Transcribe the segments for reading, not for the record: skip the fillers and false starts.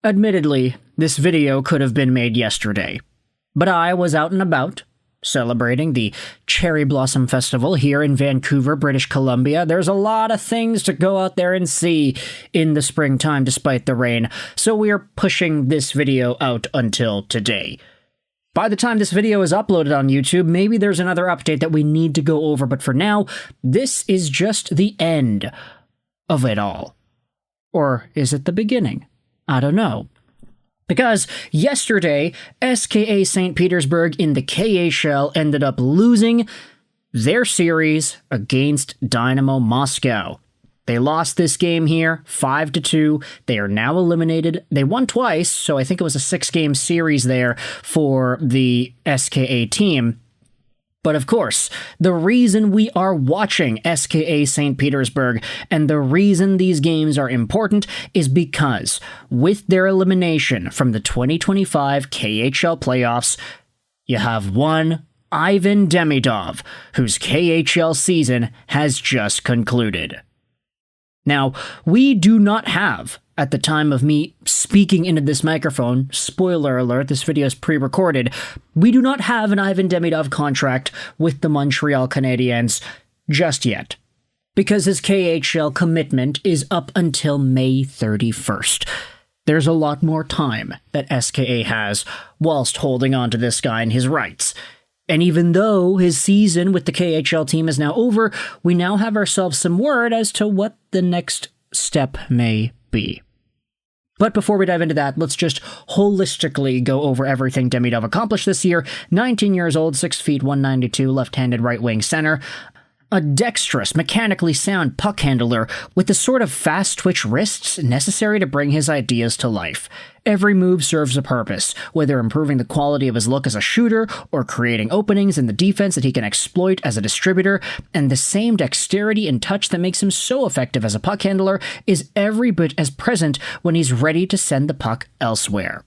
Admittedly, this video could have been made yesterday, but I was out and about, celebrating the Cherry Blossom Festival here in Vancouver, British Columbia. There's a lot of things to go out there and see in the springtime despite the rain, so we are pushing this video out until today. By the time this video is uploaded on YouTube, maybe there's another update that we need to go over, but for now, this is just the end of it all. Or is it the beginning? I don't know. Because yesterday, SKA St. Petersburg in the KHL ended up losing their series against Dynamo Moscow. They lost this game here, 5-2. They are now eliminated. They won twice, so I think it was a 6-game series there for the SKA team. But of course, the reason we are watching SKA St. Petersburg and the reason these games are important is because with their elimination from the 2025 KHL playoffs, you have one Ivan Demidov, whose KHL season has just concluded. Now, we do not have, at the time of me speaking into this microphone, spoiler alert, this video is pre-recorded, we do not have an Ivan Demidov contract with the Montreal Canadiens just yet, because his KHL commitment is up until May 31st. There's a lot more time that SKA has whilst holding on to this guy and his rights. And even though his season with the KHL team is now over, we now have ourselves some word as to what the next step may be. But before we dive into that, let's just holistically go over everything Demidov accomplished this year. 19 years old, 6 feet 192, left-handed right-wing center. A dexterous, mechanically sound puck handler with the sort of fast-twitch wrists necessary to bring his ideas to life. Every move serves a purpose, whether improving the quality of his look as a shooter or creating openings in the defense that he can exploit as a distributor, and the same dexterity and touch that makes him so effective as a puck handler is every bit as present when he's ready to send the puck elsewhere.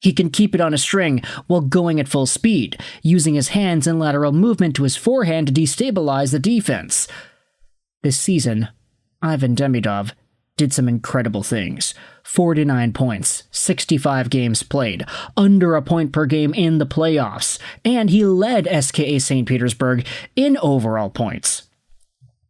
He can keep it on a string while going at full speed, using his hands and lateral movement to his forehand to destabilize the defense. This season, Ivan Demidov did some incredible things. 49 points, 65 games played, under a point per game in the playoffs, and he led SKA St. Petersburg in overall points.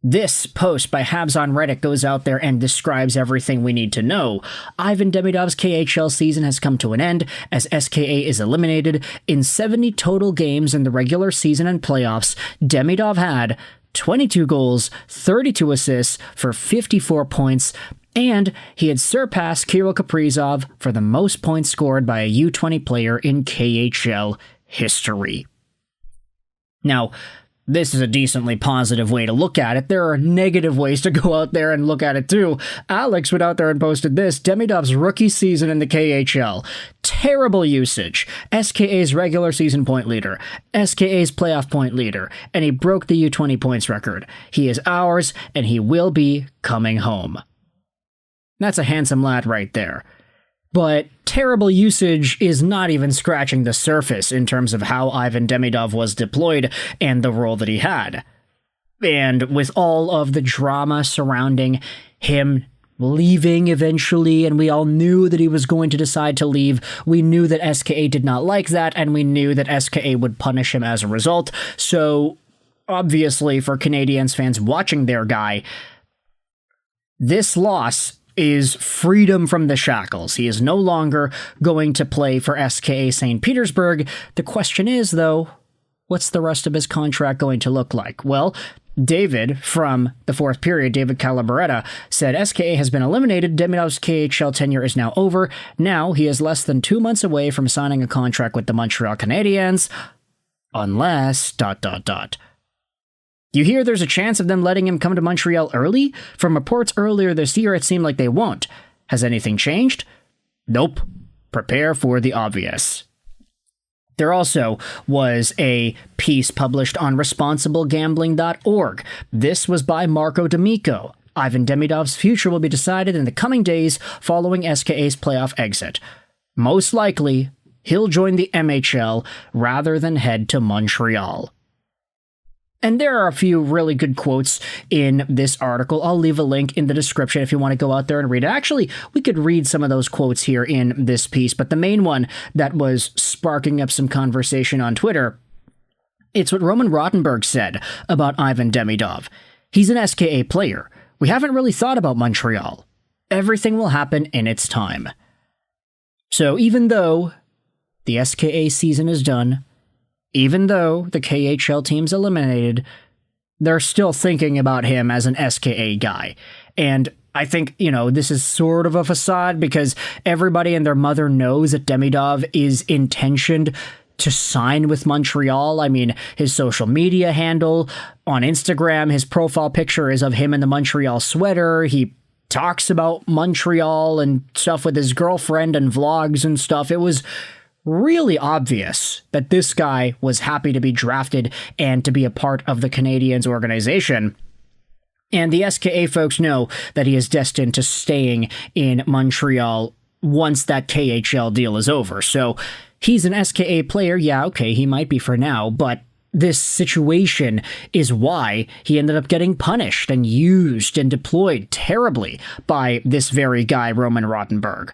This post by Habs on Reddit goes out there and describes everything we need to know. Ivan Demidov's KHL season has come to an end as SKA is eliminated. In 70 total games in the regular season and playoffs, Demidov had 22 goals, 32 assists for 54 points, and he had surpassed Kirill Kaprizov for the most points scored by a U20 player in KHL history. Now, this is a decently positive way to look at it. There are negative ways to go out there and look at it too. Alex went out there and posted this: Demidov's rookie season in the KHL. Terrible usage. SKA's regular season point leader. SKA's playoff point leader. And he broke the U20 points record. He is ours, and he will be coming home. That's a handsome lad right there. But terrible usage is not even scratching the surface in terms of how Ivan Demidov was deployed and the role that he had. And with all of the drama surrounding him leaving eventually, and we all knew that he was going to decide to leave, we knew that SKA did not like that, and we knew that SKA would punish him as a result. So, obviously, for Canadiens fans watching their guy, this loss is freedom from the shackles. He is no longer going to play for SKA St. Petersburg. The question is, though, what's the rest of his contract going to look like? Well, David from the fourth period, David Calabaretta, said SKA has been eliminated. Demidov's KHL tenure is now over. Now he is less than 2 months away from signing a contract with the Montreal Canadiens, unless... You hear there's a chance of them letting him come to Montreal early? From reports earlier this year, it seemed like they won't. Has anything changed? Nope. Prepare for the obvious. There also was a piece published on responsiblegambling.org. This was by Marco D'Amico. Ivan Demidov's future will be decided in the coming days following SKA's playoff exit. Most likely, he'll join the MHL rather than head to Montreal. And there are a few really good quotes in this article. I'll leave a link in the description if you want to go out there and read it. Actually, we could read some of those quotes here in this piece, but the main one that was sparking up some conversation on Twitter, it's what Roman Rottenberg said about Ivan Demidov. He's an SKA player. We haven't really thought about Montreal. Everything will happen in its time. So even though the SKA season is done, even though the KHL team's eliminated, they're still thinking about him as an SKA guy. And I think, this is sort of a facade because everybody and their mother knows that Demidov is intentioned to sign with Montreal. I mean, his social media handle on Instagram, his profile picture is of him in the Montreal sweater. He talks about Montreal and stuff with his girlfriend and vlogs and stuff. It was really obvious that this guy was happy to be drafted and to be a part of the Canadiens organization. And the SKA folks know that he is destined to staying in Montreal once that KHL deal is over. So he's an SKA player. Yeah, okay, he might be for now, but this situation is why he ended up getting punished and used and deployed terribly by this very guy, Roman Rottenberg.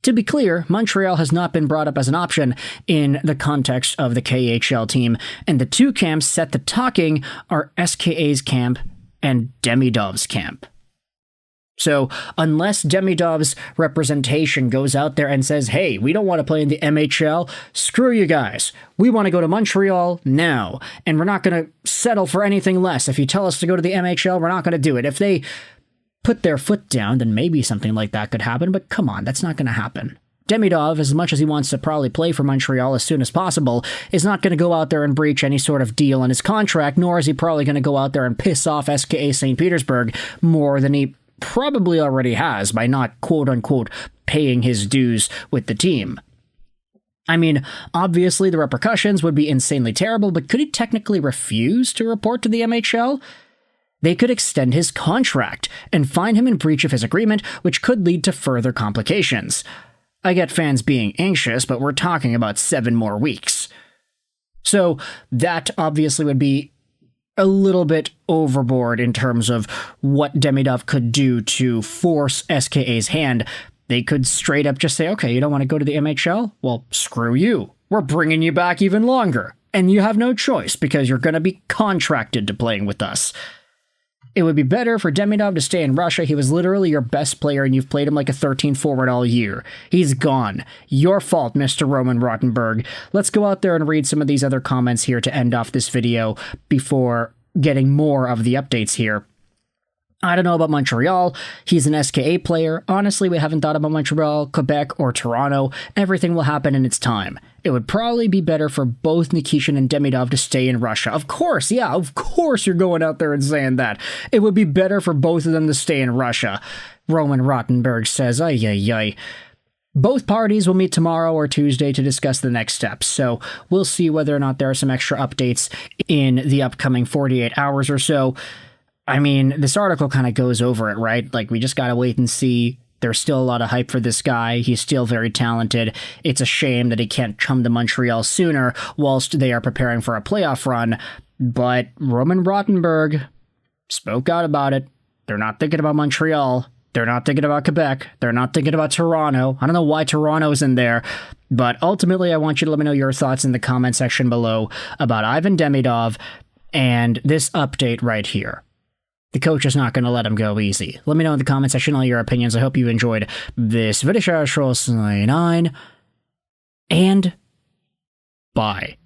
To be clear, Montreal has not been brought up as an option in the context of the KHL team, and the two camps set to talking are SKA's camp and Demidov's camp. So, unless Demidov's representation goes out there and says, hey, we don't want to play in the MHL, screw you guys. We want to go to Montreal now, and we're not going to settle for anything less. If you tell us to go to the MHL, we're not going to do it. If they put their foot down, then maybe something like that could happen, but come on, that's not going to happen. Demidov, as much as he wants to probably play for Montreal as soon as possible, is not going to go out there and breach any sort of deal in his contract, nor is he probably going to go out there and piss off SKA St. Petersburg more than he probably already has by not quote-unquote paying his dues with the team. I mean, obviously the repercussions would be insanely terrible, but could he technically refuse to report to the MHL? They could extend his contract and find him in breach of his agreement, which could lead to further complications. I get fans being anxious, but we're talking about 7 more weeks. So that obviously would be a little bit overboard in terms of what Demidov could do to force SKA's hand. They could straight up just say, okay, you don't want to go to the MHL? Well, screw you. We're bringing you back even longer. And you have no choice because you're going to be contracted to playing with us. It would be better for Demidov to stay in Russia. He was literally your best player, and you've played him like a 13 forward all year. He's gone. Your fault, Mr. Roman Rottenberg. Let's go out there and read some of these other comments here to end off this video before getting more of the updates here. I don't know about Montreal. He's an SKA player. Honestly, we haven't thought about Montreal, Quebec, or Toronto. Everything will happen in its time. It would probably be better for both Nikishin and Demidov to stay in Russia. Of course, yeah, of course you're going out there and saying that. It would be better for both of them to stay in Russia. Roman Rottenberg says, ay, ay, ay. Both parties will meet tomorrow or Tuesday to discuss the next steps, so we'll see whether or not there are some extra updates in the upcoming 48 hours or so. I mean, this article kind of goes over it, right? Like, we just gotta wait and see. There's still a lot of hype for this guy. He's still very talented. It's a shame that he can't come to Montreal sooner whilst they are preparing for a playoff run. But Roman Rottenberg spoke out about it. They're not thinking about Montreal. They're not thinking about Quebec. They're not thinking about Toronto. I don't know why Toronto's in there. But ultimately, I want you to let me know your thoughts in the comment section below about Ivan Demidov and this update right here. The coach is not going to let him go easy. Let me know in the comment section all your opinions. I hope you enjoyed this video. And bye.